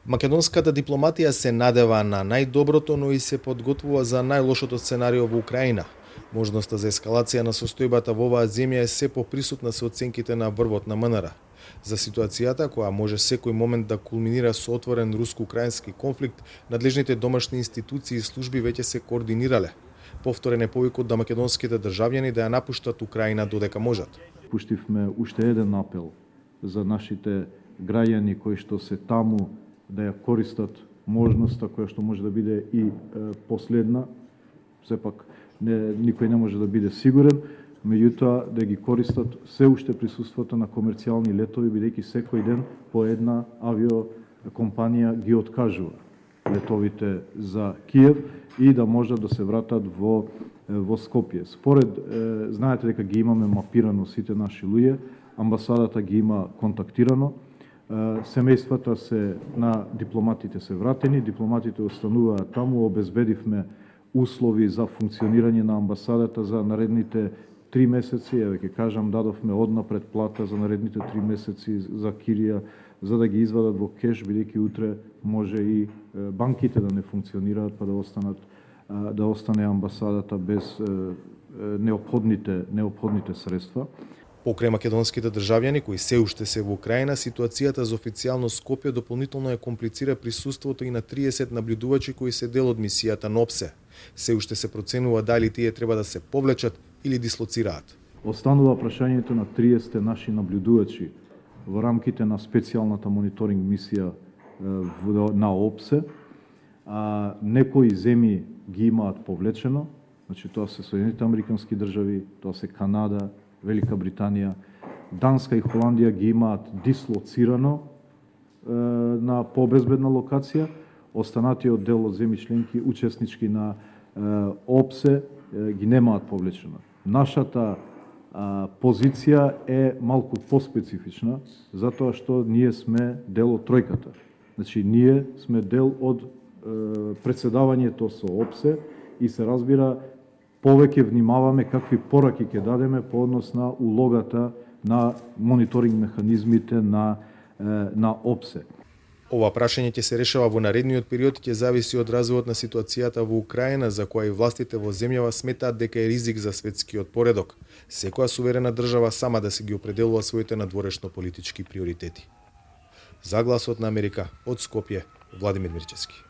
Македонската дипломатија се надева на најдоброто, но и се подготвува за најлошото сценарио во Украина. Можноста за ескалација на состојбата во оваа земја е се поприсутна со оценките на врвот на МНР. За ситуацијата која може секој момент да кулминира со отворен руско-украински конфликт, надлежните домашни институции и служби веќе се координирале. Повторен е повикот да македонските државјани да ја напуштат Украина додека можат. Пуштивме уште еден апел за нашите граѓани кои што се таму да ја користат можноста која што може да биде и последна. Сепак никој не може да биде сигурен, меѓутоа да ги користат се уште присуството на комерцијални летови, бидејќи секој ден по една авиокомпанија ги откажува летовите за Киев и да можат да се вратат во Скопје. Според, знаете дека ги имаме мапирано сите наши луѓе, амбасадата ги има контактирано, семејствата се на дипломатите се вратени, дипломатите остануваат таму, обезбедивме услови за функционирање на амбасадата за наредните 3 месеци, ќе кажам, дадовме однапред плата за наредните 3 месеци за кирија, за да ги извадат во кеш, бидејќи утре може и банките да не функционираат, па да остане амбасадата без неопходните средства. Покрај македонските државјани кои се уште се во Украина, ситуацијата за официјално Скопје дополнително ја комплицира присуството и на 30 наблюдувачи кои се дел од мисијата на ОПСЕ. Се уште се проценува дали тие треба да се повлечат или дислоцираат. Останува прашањето на 30 наши наблюдувачи во рамките на специјалната мониторинг мисија на ОПСЕ. Некои земји ги имаат повлечено, значи тоа се Соединените американски држави, тоа се Канада, Велика Британија, Данска и Холандија ги имаат дислоцирано на побезбедна локација, останатиот дел од земји членки учеснички на ОПСЕ ги немаат повлечено. Нашата позиција е малку поспецифична, затоа што ние сме дел од тројката. Значи, ние сме дел од председавањето со ОПСЕ и се разбира повеќе внимаваме какви пораки ќе дадеме по однос на улогата на мониторинг механизмите на ОПСЕ. Ова прашање ќе се решава во наредниот период и ќе зависи од развојот на ситуацијата во Украина, за која и властите во земјава сметаат дека е ризик за светскиот поредок. Секоја суверена држава сама да се ги определува своите надворешно политички приоритети. За Гласот на Америка, од Скопје, Владимир Мирчевски.